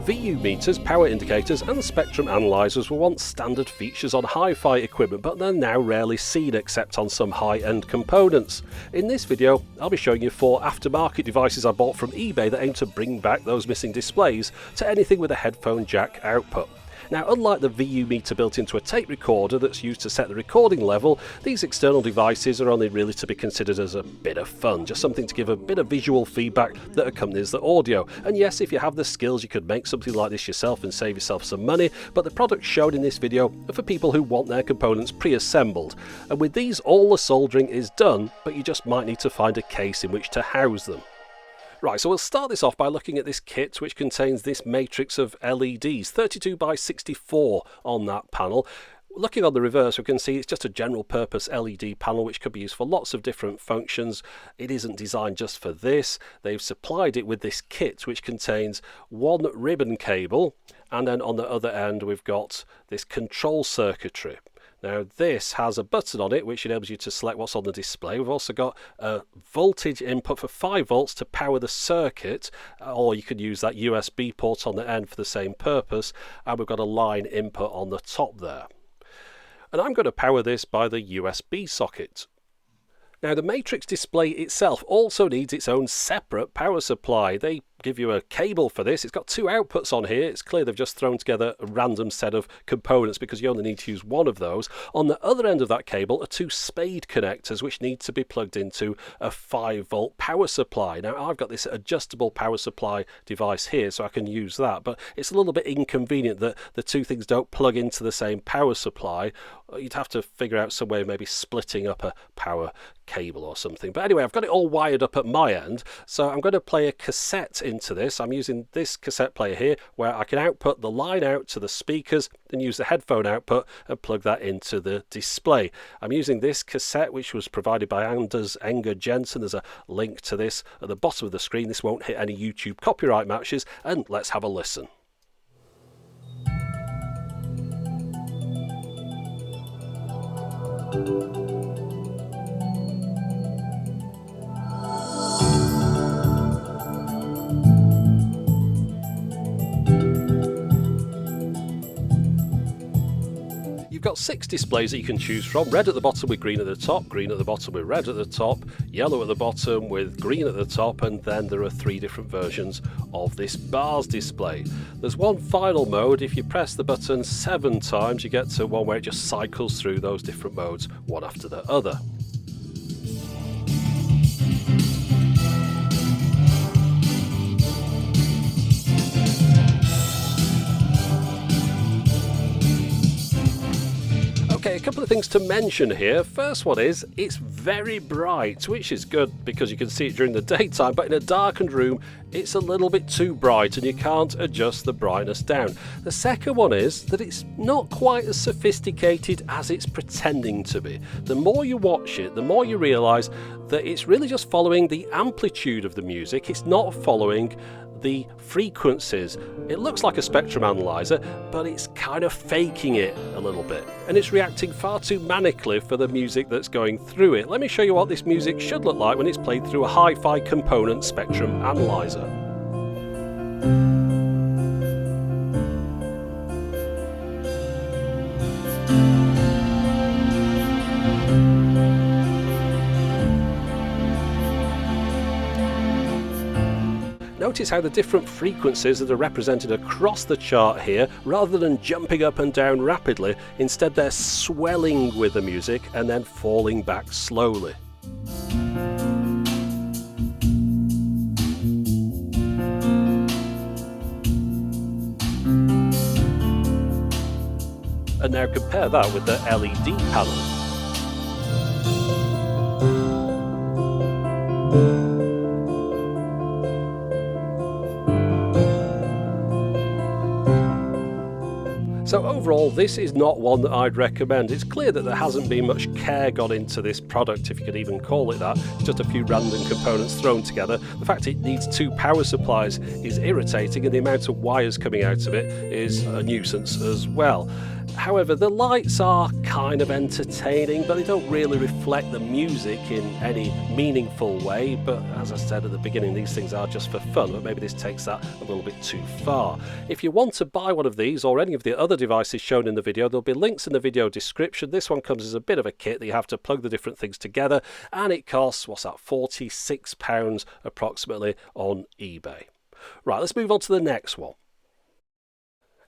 VU meters, power indicators and spectrum analyzers were once standard features on hi-fi equipment, but they're now rarely seen except on some high-end components. In this video I'll be showing you 4 aftermarket devices I bought from eBay that aim to bring back those missing displays to anything with a headphone jack output. Now, unlike the VU meter built into a tape recorder that's used to set the recording level, these external devices are only really to be considered as a bit of fun, just something to give a bit of visual feedback that accompanies the audio. And yes, if you have the skills you could make something like this yourself and save yourself some money, but the products shown in this video are for people who want their components pre-assembled. And with these all the soldering is done, but you just might need to find a case in which to house them. Right, so we'll start this off by looking at this kit which contains this matrix of LEDs, 32 by 64 on that panel. Looking on the reverse, we can see it's just a general purpose LED panel which could be used for lots of different functions. It isn't designed just for this. They've supplied it with this kit which contains one ribbon cable, and then on the other end we've got this control circuitry. Now this has a button on it which enables you to select what's on the display. We've also got a voltage input for 5 volts to power the circuit, or you could use that USB port on the end for the same purpose, and we've got a line input on the top there. And I'm going to power this by the USB socket. Now the matrix display itself also needs its own separate power supply. They give you a cable for this. It's got 2 outputs on here. It's clear they've just thrown together a random set of components because you only need to use one of those. On the other end of that cable are 2 spade connectors which need to be plugged into a 5-volt power supply. Now I've got this adjustable power supply device here so I can use that, but it's a little bit inconvenient that the 2 things don't plug into the same power supply. You'd have to figure out some way of maybe splitting up a power cable or something. But anyway, I've got it all wired up at my end, so I'm going to play a cassette into this. I'm using this cassette player here where I can output the line out to the speakers and use the headphone output and plug that into the display. I'm using this cassette which was provided by Anders Enger Jensen. There's a link to this at the bottom of the screen. This won't hit any YouTube copyright matches, and let's have a listen. You've got 6 displays that you can choose from. Red at the bottom with green at the top, green at the bottom with red at the top, yellow at the bottom with green at the top, and then there are 3 different versions of this bars display. There's one final mode. If you press the button 7 times, you get to one where it just cycles through those different modes one after the other. Okay, a couple of things to mention here. First one is, it's very bright, which is good because you can see it during the daytime, but in a darkened room, it's a little bit too bright and you can't adjust the brightness down. The second one is that it's not quite as sophisticated as it's pretending to be. The more you watch it, the more you realise that it's really just following the amplitude of the music. It's not following the frequencies. It looks like a spectrum analyzer, but it's kind of faking it a little bit, and it's reacting far too manically for the music that's going through it. Let me show you what this music should look like when it's played through a hi-fi component spectrum analyzer. Notice how the different frequencies that are represented across the chart here, rather than jumping up and down rapidly, instead they're swelling with the music and then falling back slowly. And now compare that with the LED panel. So overall, this is not one that I'd recommend. It's clear that there hasn't been much care gone into this product, if you could even call it that. It's just a few random components thrown together. The fact it needs 2 power supplies is irritating, and the amount of wires coming out of it is a nuisance as well. However, the lights are kind of entertaining, but they don't really reflect the music in any meaningful way. But as I said at the beginning, these things are just for fun, but maybe this takes that a little bit too far. If you want to buy one of these or any of the other devices shown in the video, there'll be links in the video description. This one comes as a bit of a kit that you have to plug the different things together, and it costs, what's that, £46 approximately on eBay. Right, let's move on to the next one.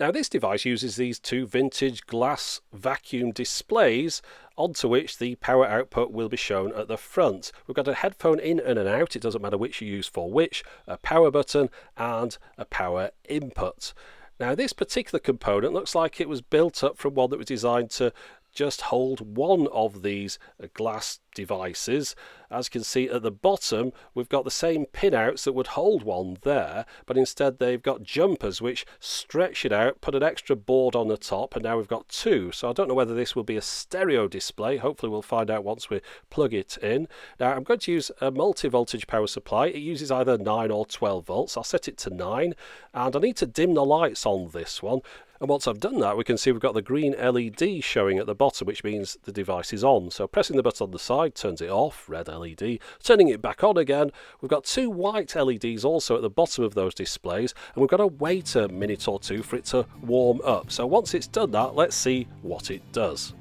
Now, this device uses these 2 vintage glass vacuum displays onto which the power output will be shown at the front. We've got a headphone in and out, it doesn't matter which you use for which, a power button and a power input. Now, this particular component looks like it was built up from one that was designed to just hold one of these glass devices. As you can see at the bottom, we've got the same pinouts that would hold one there, but instead they've got jumpers which stretch it out, put an extra board on the top, and now we've got 2. So I don't know whether this will be a stereo display. Hopefully we'll find out once we plug it in. Now, I'm going to use a multi-voltage power supply. It uses either 9 or 12 volts. I'll set it to 9, and I need to dim the lights on this one. And once I've done that, we can see we've got the green LED showing at the bottom, which means the device is on. So pressing the button on the side turns it off, red LED. Turning it back on again, we've got 2 white LEDs also at the bottom of those displays, and we've got to wait a minute or 2 for it to warm up. So once it's done that, let's see what it does.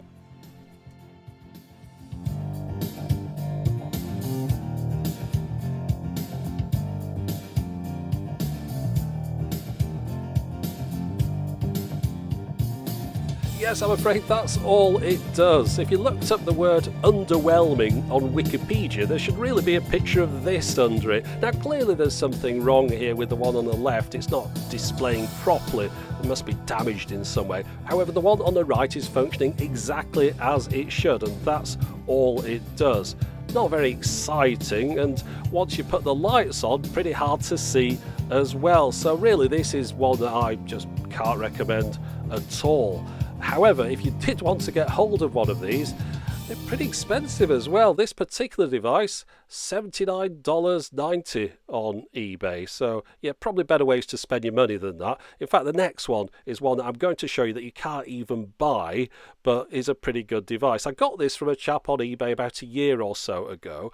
Yes, I'm afraid that's all it does. If you looked up the word underwhelming on Wikipedia, there should really be a picture of this under it. Now, clearly there's something wrong here with the one on the left. It's not displaying properly. It must be damaged in some way. However, the one on the right is functioning exactly as it should, and that's all it does. Not very exciting, and once you put the lights on, pretty hard to see as well. So really, this is one that I just can't recommend at all. However, if you did want to get hold of one of these, they're pretty expensive as well. This particular device, $79.90 on eBay. So yeah, probably better ways to spend your money than that. In fact, the next one is one that I'm going to show you that you can't even buy, but is a pretty good device. I got this from a chap on eBay about a year or so ago.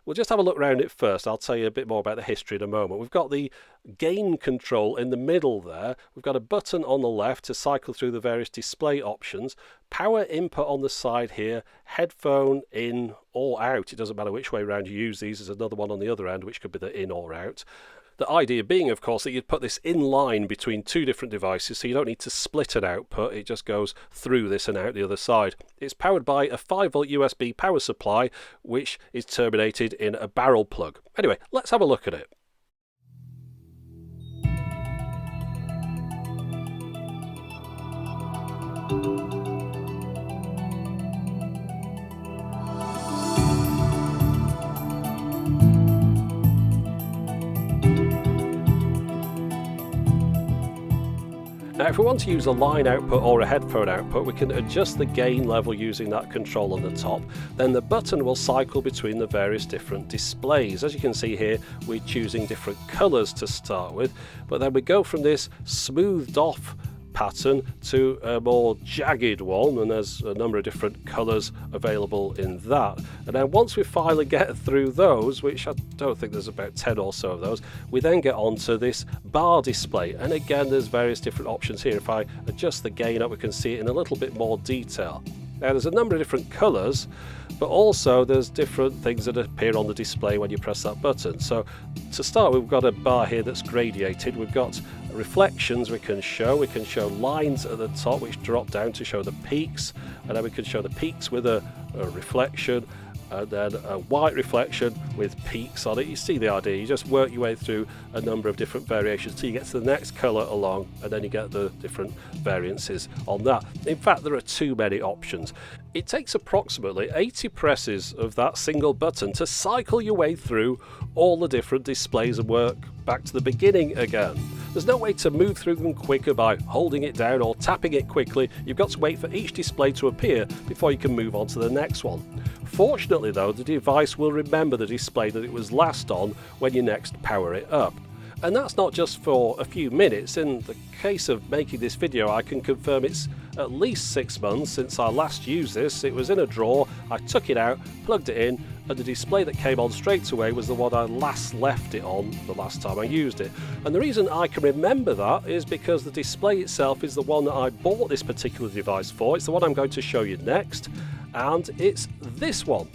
We'll just have a look around it first. I'll tell you a bit more about the history in a moment. We've got the gain control in the middle there. We've got a button on the left to cycle through the various display options. Power input on the side here. Headphone in or out. It doesn't matter which way around you use these. There's another one on the other end, which could be the in or out. The idea being, of course, that you'd put this in line between 2 different devices, so you don't need to split an output. It just goes through this and out the other side. It's powered by a 5-volt USB power supply, which is terminated in a barrel plug. Anyway, let's have a look at it. Now, if we want to use a line output or a headphone output, we can adjust the gain level using that control on the top. Then the button will cycle between the various different displays. As you can see here, we're choosing different colours to start with, but then we go from this smoothed off pattern to a more jagged one, and there's a number of different colours available in that. And then once we finally get through those, which I don't think there's about 10 or so of those, we then get onto this bar display, and again there's various different options here. If I adjust the gain up, we can see it in a little bit more detail. Now, there's a number of different colours, but also there's different things that appear on the display when you press that button. So to start, we've got a bar here that's gradiated. We've got reflections we can show lines at the top which drop down to show the peaks, and then we can show the peaks with a reflection, and then a white reflection with peaks on it. You see the idea. You just work your way through a number of different variations till you get to the next colour along, and then you get the different variances on that. In fact, there are too many options. It takes approximately 80 presses of that single button to cycle your way through all the different displays and work back to the beginning again. There's no way to move through them quicker by holding it down or tapping it quickly. You've got to wait for each display to appear before you can move on to the next one. Fortunately though, the device will remember the display that it was last on when you next power it up. And that's not just for a few minutes. In the case of making this video, I can confirm it's at least 6 months since I last used this. It was in a drawer, I took it out, plugged it in, and the display that came on straight away was the one I last left it on the last time I used it. And the reason I can remember that is because the display itself is the one that I bought this particular device for. It's the one I'm going to show you next, and it's this one.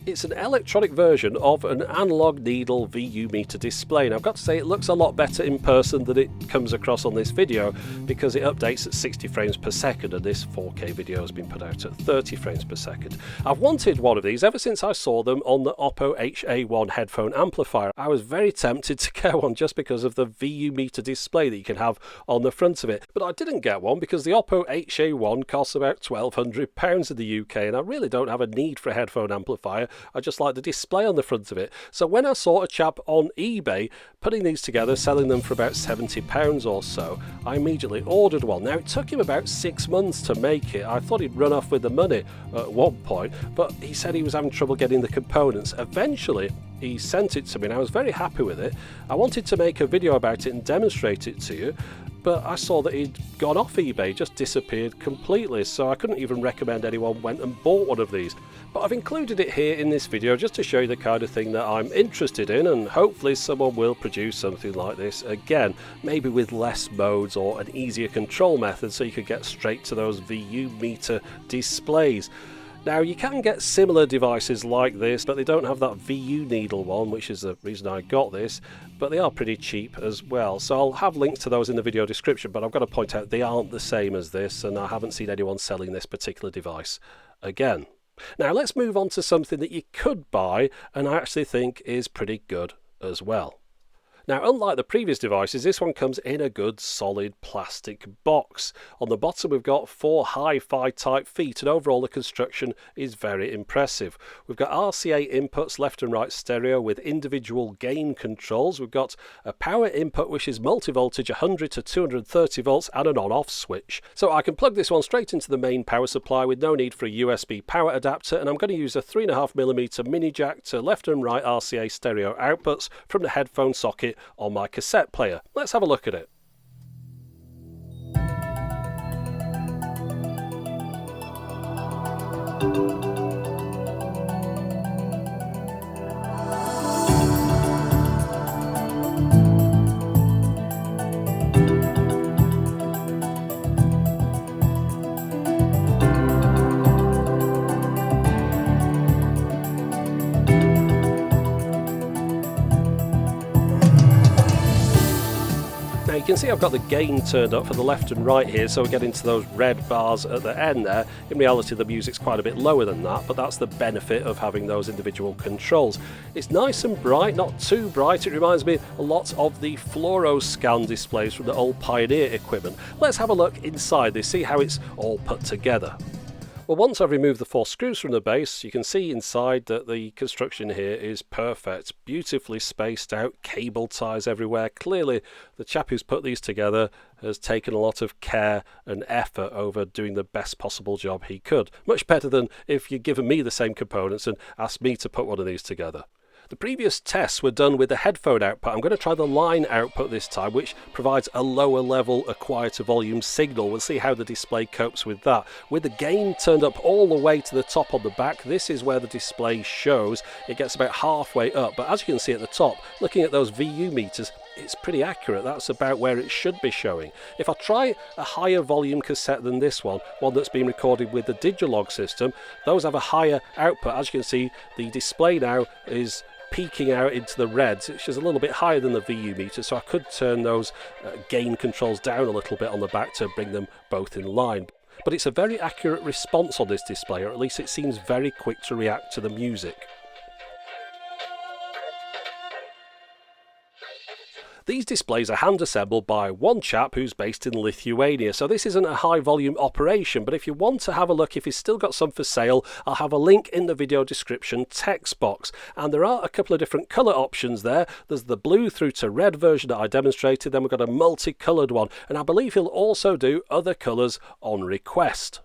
It's an electronic version of an analog needle VU meter display, and I've got to say it looks a lot better in person than it comes across on this video because it updates at 60 frames per second, and this 4K video has been put out at 30 frames per second. I've wanted one of these ever since I saw them on the Oppo HA1 headphone amplifier. I was very tempted to get one just because of the VU meter display that you can have on the front of it, but I didn't get one because the Oppo HA1 costs about £1,200 in the UK, and I really don't have a need for a headphone amplifier. I just like the display on the front of it. So when I saw a chap on eBay putting these together, selling them for about £70 or so, I immediately ordered one. Now it took him about 6 months to make it. I thought he'd run off with the money at one point, but he said he was having trouble getting the components. Eventually he sent it to me and I was very happy with it. I wanted to make a video about it and demonstrate it to you, but I saw that he'd gone off eBay, just disappeared completely, so I couldn't even recommend anyone went and bought one of these. But I've included it here in this video just to show you the kind of thing that I'm interested in, and hopefully someone will produce something like this again, maybe with less modes or an easier control method so you could get straight to those VU meter displays. Now you can get similar devices like this, but they don't have that VU needle one, which is the reason I got this, but they are pretty cheap as well. So I'll have links to those in the video description, but I've got to point out they aren't the same as this, and I haven't seen anyone selling this particular device again. Now let's move on to something that you could buy and I actually think is pretty good as well. Now, unlike the previous devices, this one comes in a good solid plastic box. On the bottom we've got 4 hi-fi type feet, and overall the construction is very impressive. We've got RCA inputs, left and right stereo with individual gain controls. We've got a power input which is multi-voltage 100 to 230 volts and an on-off switch. So I can plug this one straight into the main power supply with no need for a USB power adapter, and I'm going to use a 3.5mm mini jack to left and right RCA stereo outputs from the headphone socket on my cassette player. Let's have a look at it. You can see I've got the gain turned up for the left and right here, so we get into those red bars at the end there. In reality the music's quite a bit lower than that, but that's the benefit of having those individual controls. It's nice and bright, not too bright. It reminds me a lot of the fluoro scan displays from the old Pioneer equipment. Let's have a look inside this, see how it's all put together. Well, once I've removed the 4 screws from the base, you can see inside that the construction here is perfect. Beautifully spaced out, cable ties everywhere. Clearly, the chap who's put these together has taken a lot of care and effort over doing the best possible job he could. Much better than if you'd given me the same components and asked me to put one of these together. The previous tests were done with the headphone output. I'm going to try the line output this time, which provides a lower level, a quieter volume signal. We'll see how the display copes with that. With the gain turned up all the way to the top on the back, this is where the display shows. It gets about halfway up, but as you can see at the top, looking at those VU meters, it's pretty accurate. That's about where it should be showing. If I try a higher volume cassette than this one that's been recorded with the Digilog system, those have a higher output. As you can see, the display now is peaking out into the reds, which is a little bit higher than the VU meter, so I could turn those gain controls down a little bit on the back to bring them both in line. But it's a very accurate response on this display, or at least it seems very quick to react to the music. These displays are hand assembled by one chap who's based in Lithuania, so this isn't a high volume operation, but if you want to have a look, if he's still got some for sale, I'll have a link in the video description text box. And there are a couple of different colour options there. There's the blue through to red version that I demonstrated, then we've got a multicoloured one, and I believe he'll also do other colours on request.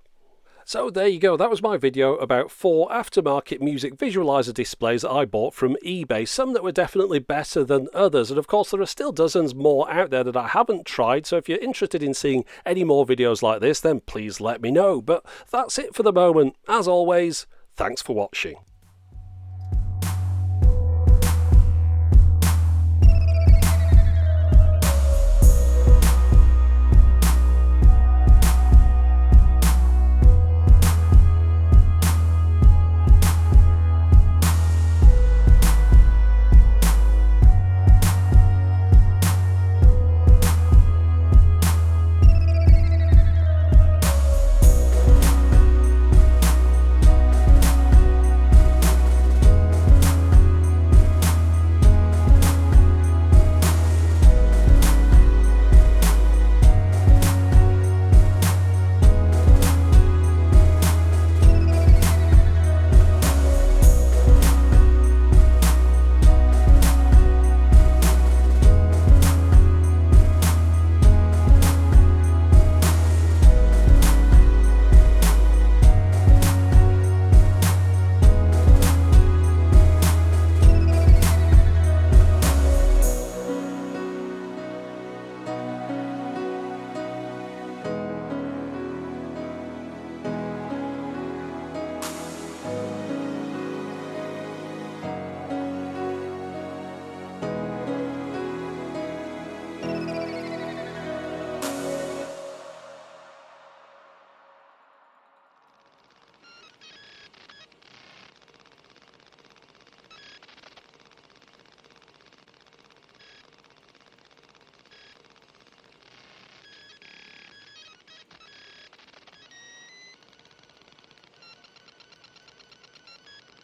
So there you go, that was my video about 4 aftermarket music visualizer displays that I bought from eBay, some that were definitely better than others, and of course there are still dozens more out there that I haven't tried, so if you're interested in seeing any more videos like this, then please let me know. But that's it for the moment. As always, thanks for watching.